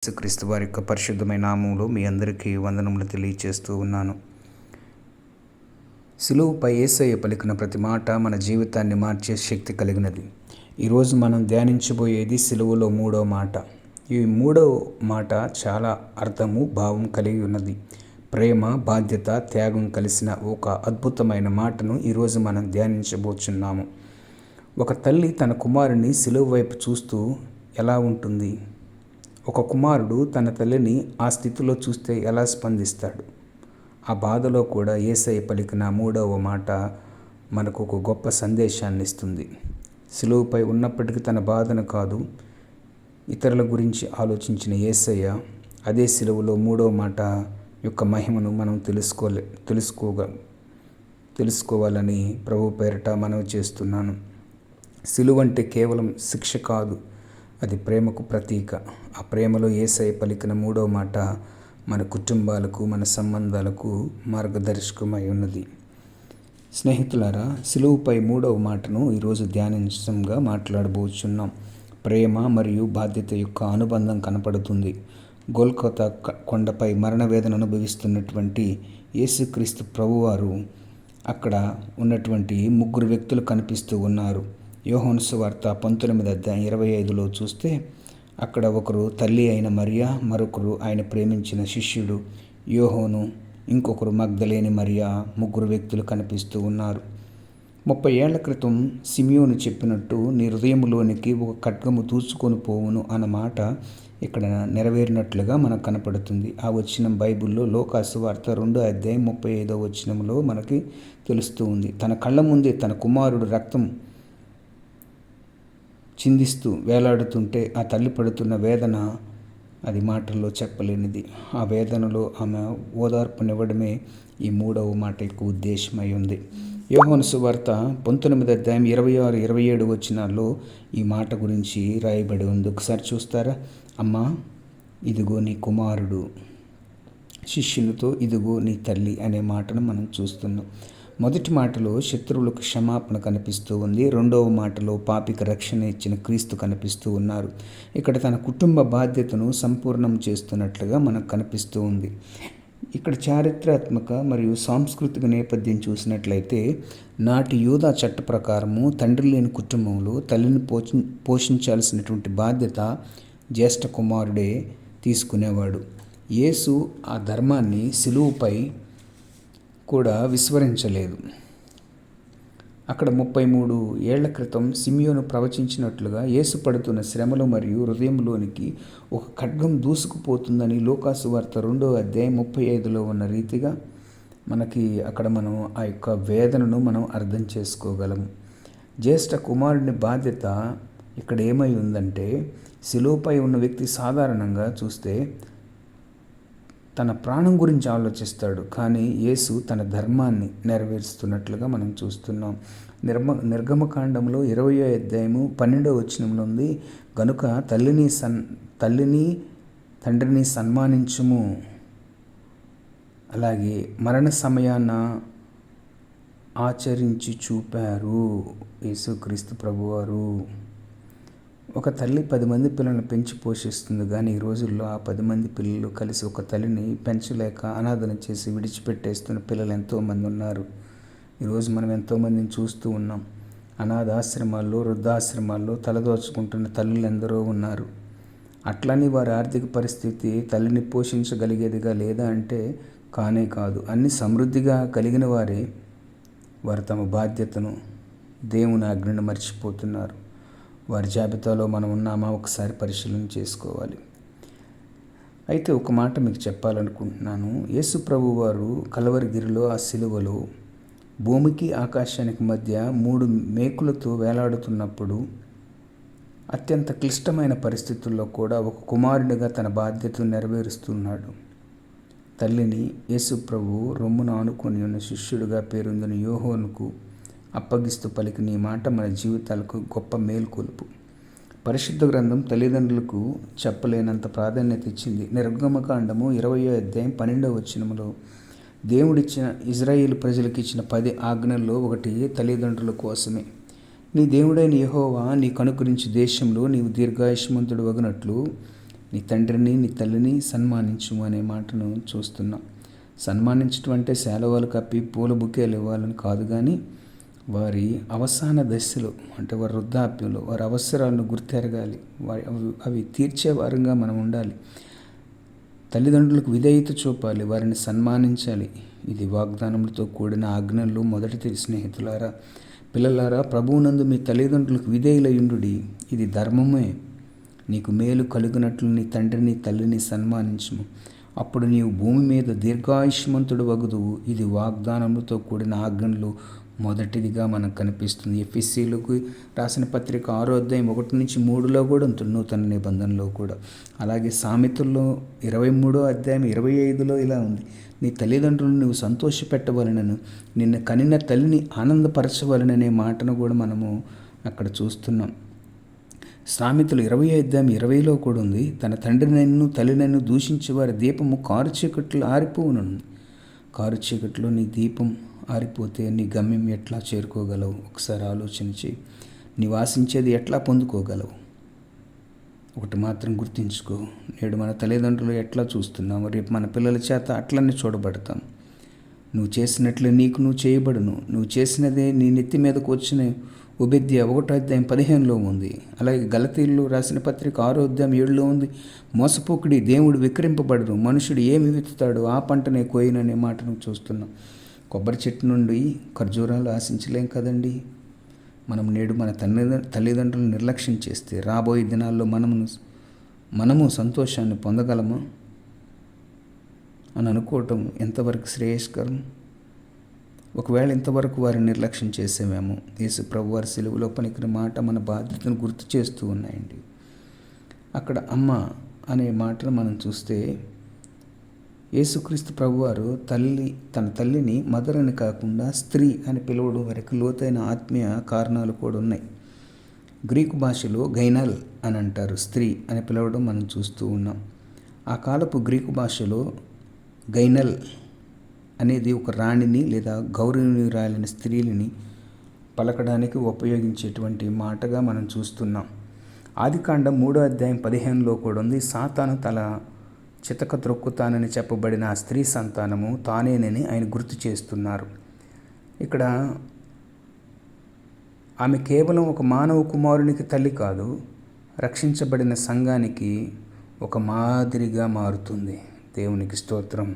యేసుక్రీస్తు వారి యొక్క పరిశుద్ధమైన నామములో మీ అందరికీ వందనములు తెలియచేస్తూ ఉన్నాను. సిలువపై యేసయ్య పలికిన ప్రతి మాట మన జీవితాన్ని మార్చే శక్తి కలిగినది. ఈరోజు మనం ధ్యానించబోయేది సిలువలో 3వ మాట. ఈ 3వ మాట చాలా అర్థము, భావం కలిగి ఉన్నది. ప్రేమ, బాధ్యత, త్యాగం కలిసిన ఒక అద్భుతమైన మాటను ఈరోజు మనం ధ్యానించబోచున్నాము. ఒక తల్లి తన కుమారుని సిలువ వైపు చూస్తూ ఎలా ఉంటుంది? ఒక కుమారుడు తన తల్లిని ఆ స్థితిలో చూస్తే ఎలా స్పందిస్తాడు? ఆ బాధలో కూడా యేసయ్య పలికిన 3వ మాట మనకు ఒక గొప్ప సందేశాన్ని ఇస్తుంది. సిలువపై ఉన్నప్పటికీ తన బాధను కాదు, ఇతరుల గురించి ఆలోచించిన యేసయ్య అదే సిలువలో 3వ మాట యొక్క మహిమను మనం తెలుసుకోవాలని ప్రభు పేరిట మనవి చేస్తున్నాను. సిలువ అంటే కేవలం శిక్ష కాదు, అది ప్రేమకు ప్రతీక. ఆ ప్రేమలో యేసయ్య పలికిన 3వ మాట మన కుటుంబాలకు, మన సంబంధాలకు మార్గదర్శకమై ఉన్నది. స్నేహితులారా, సిలువపై 3వ మాటను ఈరోజు ధ్యానించంగా మాట్లాడబోచున్నాం. ప్రేమ మరియు బాధ్యత యొక్క అనుబంధం కనపడుతుంది. గొల్గొతా కొండపై మరణ వేదన అనుభవిస్తున్నటువంటి యేసుక్రీస్తు ప్రభువారు అక్కడ ఉన్నటువంటి 3 వ్యక్తులు కనిపిస్తూ ఉన్నారు. యోహాను సువార్త 19:25 చూస్తే అక్కడ ఒకరు తల్లి అయిన మరియా, మరొకరు ఆయన ప్రేమించిన శిష్యుడు యోహాను, ఇంకొకరు మగ్దలేని మరియా, 3 వ్యక్తులు కనిపిస్తూ ఉన్నారు. 30 ఏళ్ల క్రితం సిమియోను చెప్పినట్టు నీ హృదయంలోనికి ఒక ఖడ్గము దూసుకొని పోవును అన్న మాట ఇక్కడ నెరవేరినట్లుగా మనకు కనపడుతుంది. ఆ వచనం బైబిల్లో లూకా సువార్త 2:35 మనకి తెలుస్తూ ఉంది. తన కళ్ళ ముందే తన కుమారుడు రక్తం చిందిస్తూ వేలాడుతుంటే ఆ తల్లి పడుతున్న వేదన అది మాటల్లో చెప్పలేనిది. ఆ వేదనలో ఆమె ఓదార్పునివ్వడమే ఈ 3వ మాట యొక్క ఉద్దేశమై ఉంది. యోహాను సువార్త 19:26-27 ఈ మాట గురించి రాయబడి ఉంది. ఒకసారి చూస్తారా? అమ్మా, ఇదిగో నీ కుమారుడు, శిష్యులతో ఇదిగో నీ తల్లి అనే మాటను మనం చూస్తున్నాం. మొదటి మాటలో శత్రువులకు క్షమాపణ కనిపిస్తూ ఉంది. 2వ మాటలో పాపికి రక్షణ ఇచ్చిన క్రీస్తు కనిపిస్తూ ఉన్నారు. ఇక్కడ తన కుటుంబ బాధ్యతను సంపూర్ణం చేస్తున్నట్లుగా మనకు కనిపిస్తూ ఉంది. ఇక్కడ చారిత్రాత్మక మరియు సాంస్కృతిక నేపథ్యం చూసినట్లయితే నాటి యూదా చట్ట ప్రకారము తండ్రి లేని కుటుంబంలో తల్లిని పోషించాల్సినటువంటి బాధ్యత జ్యేష్ఠ కుమారుడే తీసుకునేవాడు. యేసు ఆ ధర్మాన్ని సిలువపై కూడా విస్మరించలేదు. అక్కడ 33 ఏళ్ల క్రితం సిమియోను ప్రవచించినట్లుగా యేసు పడుతున్న శ్రమలు మరియు హృదయంలోనికి ఒక ఖడ్గం దూసుకుపోతుందని లూకా సువార్త 2:35 ఉన్న రీతిగా మనకి అక్కడ మనం ఆ యొక్క వేదనను మనం అర్థం చేసుకోగలము. జ్యేష్ఠ కుమారుని బాధ్యత ఇక్కడ ఏమై ఉందంటే, సిలువపై ఉన్న వ్యక్తి సాధారణంగా చూస్తే తన ప్రాణం గురించి ఆలోచిస్తాడు, కానీ యేసు తన ధర్మాన్ని నెరవేరుస్తున్నట్లుగా మనం చూస్తున్నాం. నిర్గమకాండంలో 20:12 ఉంది, గనుక తల్లిని తండ్రిని సన్మానించుము. అలాగే మరణ సమయాన ఆచరించి చూపారు యేసుక్రీస్తు ప్రభువారు. ఒక తల్లి 10 మంది పిల్లలను పెంచి పోషిస్తుంది, కానీ ఈ రోజుల్లో ఆ 10 మంది పిల్లలు కలిసి ఒక తల్లిని పెంచలేక అనాథన చేసి విడిచిపెట్టేస్తున్న పిల్లలు ఎంతోమంది ఉన్నారు. ఈరోజు మనం ఎంతోమందిని చూస్తూ ఉన్నాం. అనాథాశ్రమాల్లో, వృద్ధాశ్రమాల్లో తలదోచుకుంటున్న తల్లులు ఎందరో ఉన్నారు. అట్లని వారి ఆర్థిక పరిస్థితి తల్లిని పోషించగలిగేదిగా లేదా అంటే కానే కాదు. అన్ని సమృద్ధిగా కలిగిన వారు తమ బాధ్యతను, దేవుని ఆజ్ఞను మర్చిపోతున్నారు. వారి జాబితాలో మనం ఉన్నామా ఒకసారి పరిశీలన చేసుకోవాలి. అయితే ఒక మాట మీకు చెప్పాలనుకుంటున్నాను. యేసు ప్రభు వారు కలవరిగిరిలో ఆ సిలువలో భూమికి ఆకాశానికి మధ్య 3 మేకులతో వేలాడుతున్నప్పుడు అత్యంత క్లిష్టమైన పరిస్థితుల్లో కూడా ఒక కుమారుడిగా తన బాధ్యతను నెరవేరుస్తున్నాడు. తల్లిని యేసు ప్రభు రొమ్మున ఆనుకొని ఉన్న శిష్యుడిగా పేరొందిన యోహానుకు అప్పగిస్తూ పలికిన ఈ మాట మన జీవితాలకు గొప్ప మేల్కొలుపు. పరిశుద్ధ గ్రంథం తల్లిదండ్రులకు చెప్పలేనంత ప్రాధాన్యత ఇచ్చింది. నిర్గమకాండము 20:12 దేవుడిచ్చిన ఇజ్రాయేలు ప్రజలకు ఇచ్చిన 10 ఆజ్ఞల్లో ఒకటి తల్లిదండ్రుల కోసమే. నీ దేవుడైన యెహోవా నీకు అనుగ్రహించు దేశంలో నీవు దీర్ఘాయుష్మంతుడు వగునట్లు నీ తండ్రిని నీ తల్లిని సన్మానించు అనే మాటను చూస్తున్నాం. సన్మానించడం అంటే శాలువాలు కప్పి పూల బుకేలు ఇవ్వాలని కాదు, కానీ వారి అవసాన దశలో, అంటే వారి వృద్ధాప్యంలో వారి అవసరాలను గుర్తెరగాలి, అవి తీర్చే వారంగా మనం ఉండాలి. తల్లిదండ్రులకు విధేయత చూపాలి, వారిని సన్మానించాలి. ఇది వాగ్దానములతో కూడిన ఆజ్ఞలు. మొదటిది స్నేహితులారా, పిల్లలారా, ప్రభువునందు మీ తల్లిదండ్రులకు విధేయులయుండుడి, ఇది ధర్మమే. నీకు మేలు కలుగునట్లు నీ తండ్రిని తల్లిని సన్మానించుము, అప్పుడు నీవు భూమి మీద దీర్ఘాయుష్మంతుడు వగుదువు. ఇది వాగ్దానములతో కూడిన ఆజ్ఞలు మొదటిదిగా మనకు కనిపిస్తుంది. ఎఫెసీయులకు రాసిన పత్రిక 6వ అధ్యాయం 1-3 కూడా ఉంటుంది, నూతన నిబంధనలో కూడా. అలాగే సామెతల్లో 23వ అధ్యాయం 25లో ఇలా ఉంది, నీ తల్లిదండ్రులను నువ్వు సంతోషపెట్టవలనను నిన్ను కనిన తల్లిని ఆనందపరచవలననే మాటను కూడా మనము అక్కడ చూస్తున్నాం. సామెతలు 20వ అధ్యాయం 20లో కూడా ఉంది, తన తండ్రినైను తల్లినైను దూషించే వారి దీపము కారు చీకట్లో ఆరిపోవును. కారు చీకట్లో నీ దీపం ఆరిపోతే నీ గమ్యం ఎట్లా చేరుకోగలవు? ఒకసారి ఆలోచన చేయి. నీవు ఆశించేది ఎట్లా పొందుకోగలవు? ఒకటి మాత్రం గుర్తుంచుకో, నేడు మన తల్లిదండ్రులు ఎట్లా చూస్తున్నాము, రేపు మన పిల్లల చేత అట్లనే చూడబడతాం. నువ్వు చేసినట్లే నీకు నువ్వు చేయబడును. నువ్వు చేసినదే నీ నెత్తి మీదకు వచ్చిన ఒబెద్య 1వ అధ్యాయం 15లో ఉంది. అలాగే గలతీయులు రాసిన పత్రిక 6వ అధ్యాయం 7లో ఉంది, మోసపోకుడి, దేవుడు విక్రింపబడరు, మనుషుడు ఏమి విత్తుతాడు ఆ పంటనే కోయిననే మాటను చూస్తున్నాం. కొబ్బరి చెట్టు నుండి ఖర్జూరాలు ఆశించలేం కదండి. మనం నేడు మన తల్లిదండ్రులను నిర్లక్ష్యం చేస్తే రాబోయే దినాల్లో మనము సంతోషాన్ని పొందగలమా అని అనుకోవటం ఎంతవరకు శ్రేయస్కరం? ఒకవేళ ఇంతవరకు వారిని నిర్లక్ష్యం చేసేమేమో. యేసు ప్రభు వారి సిలువలో పలికిన మాట మన బాధ్యతను గుర్తు చేస్తూ ఉన్నాయండి. అక్కడ అమ్మ అనే మాటను మనం చూస్తే, యేసుక్రీస్తు ప్రభువారు తన తల్లిని మదర్ అని కాకుండా స్త్రీ అని పిలవడం వరకు లోతైన ఆత్మీయ కారణాలు కూడా ఉన్నాయి. గ్రీకు భాషలో గైనల్ అని అంటారు, స్త్రీ అని పిలవడం మనం చూస్తూ ఉన్నాం. ఆ కాలపు గ్రీకు భాషలో గైనల్ అనేది ఒక రాణిని లేదా గౌరవనీయురాలైన స్త్రీలని పలకడానికి ఉపయోగించేటువంటి మాటగా మనం చూస్తున్నాం. ఆదికాండం 3వ అధ్యాయం 15లో కూడా ఉంది, సాతాను తల చితక త్రొక్కుతానని చెప్పబడిన ఆ స్త్రీ సంతానము తానేనని ఆయన గుర్తు చేస్తున్నారు. ఇక్కడ ఆమె కేవలం ఒక మానవ కుమారునికి తల్లి కాదు, రక్షించబడిన సంఘానికి ఒక మాదిరిగా మారుతుంది. దేవునికి స్తోత్రం.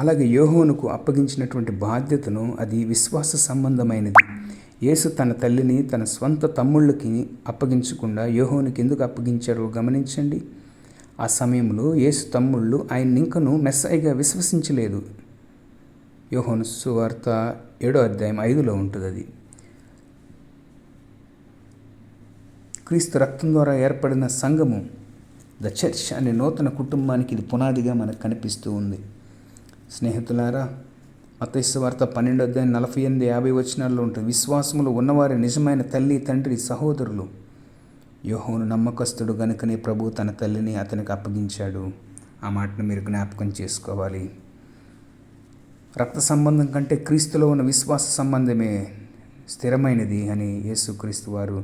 అలాగే యోహోనుకు అప్పగించినటువంటి బాధ్యతను, అది విశ్వాస సంబంధమైనది. యేసు తన తల్లిని తన స్వంత తమ్ముళ్ళకి అప్పగించకుండా యోహోనుకి ఎందుకు అప్పగించారో గమనించండి. ఆ సమయంలో యేసు తమ్ముళ్ళు ఆయన ఇంకను మెస్సైగా విశ్వసించలేదు. యోహోను సువార్త 7వ అధ్యాయం 5లో ఉంటుంది అది. క్రీస్తు రక్తం ద్వారా ఏర్పడిన సంఘము, ద చర్చ్ అనే నూతన కుటుంబానికి ఇది పునాదిగా మనకు కనిపిస్తూ ఉంది. స్నేహితులారా, మత్తయి సువార్త 12వ అధ్యాయం 48-50 వచనాల్లో ఉంటుంది, విశ్వాసములో ఉన్నవారి నిజమైన తల్లి తండ్రి సహోదరులు. యోహోను నమ్మకస్తుడు గనుకనే ప్రభు తన తల్లిని అతనికి అప్పగించాడు. ఆ మాటను మీరు జ్ఞాపకం చేసుకోవాలి. రక్త సంబంధం కంటే క్రీస్తులో ఉన్న విశ్వాస సంబంధమే స్థిరమైనది అని యేసుక్రీస్తు వారు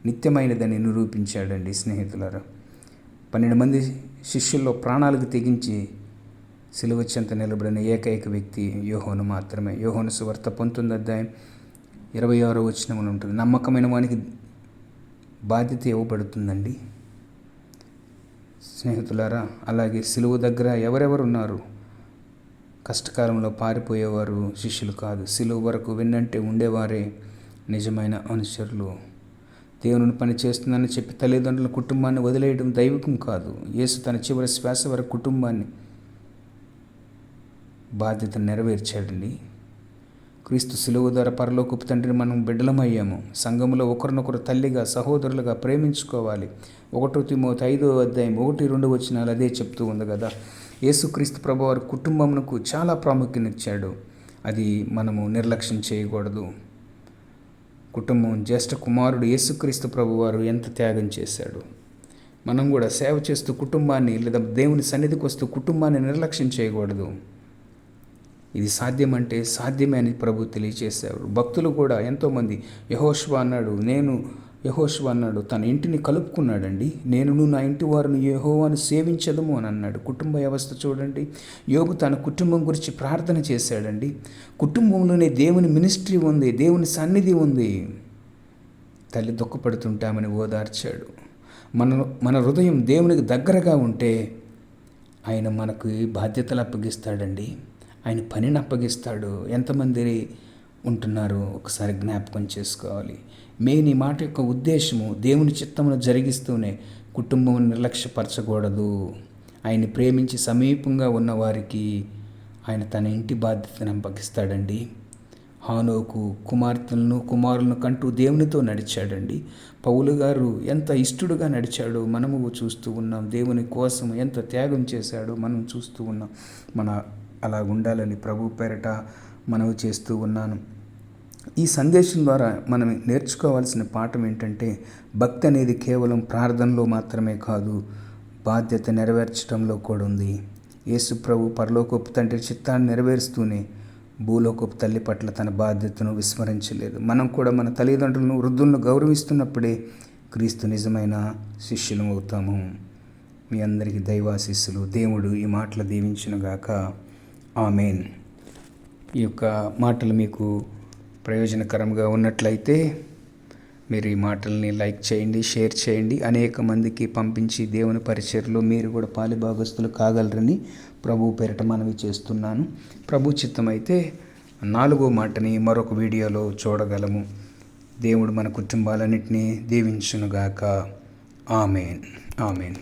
నిత్యమైనదని నిరూపించాడండి. స్నేహితులారా, 12 మంది శిష్యుల్లో ప్రాణాలకు తెగించి సిలువ చెంత నిలబడిన ఏకైక వ్యక్తి యోహోను మాత్రమే. యోహోను సువార్త 19వ అధ్యాయం 26వ వచనంలో ఉంటుంది, నమ్మకమైన వానికి బాధ్యత ఇవ్వబడుతుందండి. స్నేహితులారా, అలాగే సిలువ దగ్గర ఎవరెవరు ఉన్నారు? కష్టకాలంలో పారిపోయేవారు శిష్యులు కాదు, సిలువ వరకు వెన్నంటే ఉండేవారే నిజమైన అనుచరులు. దేవుని పని చేస్తుందని చెప్పి తల్లిదండ్రుల కుటుంబాన్ని వదిలేయడం దైవికం కాదు. యేసు తన చివరి శ్వాస వరకు కుటుంబాన్ని బాధ్యతను నెరవేర్చాడండి. క్రీస్తు సిలువ ద్వారా పరలోకపు తండ్రిని మనం బిడ్డలమయ్యాము. సంఘములో ఒకరినొకరు తల్లిగా సహోదరులుగా ప్రేమించుకోవాలి. 1 తిమోతి 5వ అధ్యాయం 1-2 వచనాలు అదే చెప్తూ ఉంది కదా. యేసుక్రీస్తు ప్రభువారు కుటుంబమునకు చాలా ప్రాముఖ్యతనిచ్చాడు. అది మనము నిర్లక్ష్యం చేయకూడదు. కుటుంబం, జ్యేష్ఠ కుమారుడు యేసుక్రీస్తు ప్రభువారు ఎంత త్యాగం చేశాడు. మనం కూడా సేవ చేస్తూ కుటుంబాన్ని, లేదా దేవుని సన్నిధికి వస్తూ కుటుంబాన్ని నిర్లక్ష్యం చేయకూడదు. ఇది సాధ్యమంటే సాధ్యమే అని ప్రభు తెలియచేశారు. భక్తులు కూడా ఎంతోమంది, యెహోషువ అన్నాడు, నేను యెహోషువ అన్నాడు, తన ఇంటిని కలుపుకున్నాడండి. నేనును నా ఇంటి వారిని యెహోవాను సేవించదము అని అన్నాడు. కుటుంబ వ్యవస్థ చూడండి. యోబు తన కుటుంబం గురించి ప్రార్థన చేశాడండి. కుటుంబంలోనే దేవుని మినిస్ట్రీ ఉంది, దేవుని సన్నిధి ఉంది. తల్లి దుఃఖపడుతుంటామని ఓదార్చాడు. మన హృదయం దేవునికి దగ్గరగా ఉంటే ఆయన మనకు బాధ్యతలు అప్పగిస్తాడండి. ఆయన పనిని అప్పగిస్తాడు. ఎంతమంది ఉంటున్నారు ఒకసారి జ్ఞాపకం చేసుకోవాలి. మెయిన్ ఈ మాట యొక్క ఉద్దేశము దేవుని చిత్తమును జరిగిస్తూనే కుటుంబం నిర్లక్ష్యపరచకూడదు. ఆయన్ని ప్రేమించి సమీపంగా ఉన్న వారికి ఆయన తన ఇంటి బాధ్యతను అప్పగిస్తాడండి. హానోకు కుమారులను కంటూ దేవునితో నడిచాడండి. పౌలు గారు ఎంత ఇష్టడుగా నడిచాడో మనము చూస్తూ ఉన్నాం. దేవుని కోసం ఎంత త్యాగం చేశాడో మనం చూస్తూ ఉన్నాం. అలా ఉండాలని ప్రభు పేరట మనవి చేస్తూ ఉన్నాను. ఈ సందేశం ద్వారా మనం నేర్చుకోవాల్సిన పాఠం ఏంటంటే, భక్తి అనేది కేవలం ప్రార్థనలో మాత్రమే కాదు, బాధ్యత నెరవేర్చడంలో కూడా ఉంది. యేసు ప్రభు పరలోకపు తండ్రి చిత్తాన్ని నెరవేరుస్తూనే భూలోకపు తల్లి పట్ల తన బాధ్యతను విస్మరించలేదు. మనం కూడా మన తల్లిదండ్రులను, వృద్ధులను గౌరవిస్తున్నప్పుడే క్రీస్తు నిజమైన శిష్యులం అవుతాము. మీ అందరికీ దైవాశీస్సులు. దేవుడు ఈ మాటలు దీవించునుగాక. ఆమేన్. ఈ యొక్క మాటలు మీకు ప్రయోజనకరంగా ఉన్నట్లయితే మీరు ఈ మాటల్ని లైక్ చేయండి, షేర్ చేయండి. అనేక మందికి పంపించి దేవుని పరిచర్యలో మీరు కూడా పాలిభాగస్తులు కాగలరని ప్రభు పేరిట మనవి చేస్తున్నాను. ప్రభు చిత్తమైతే 4వ మాటని మరొక వీడియోలో చూడగలము. దేవుడు మన కుటుంబాలన్నింటినీ దీవించునుగాక. ఆమేన్. ఆమేన్.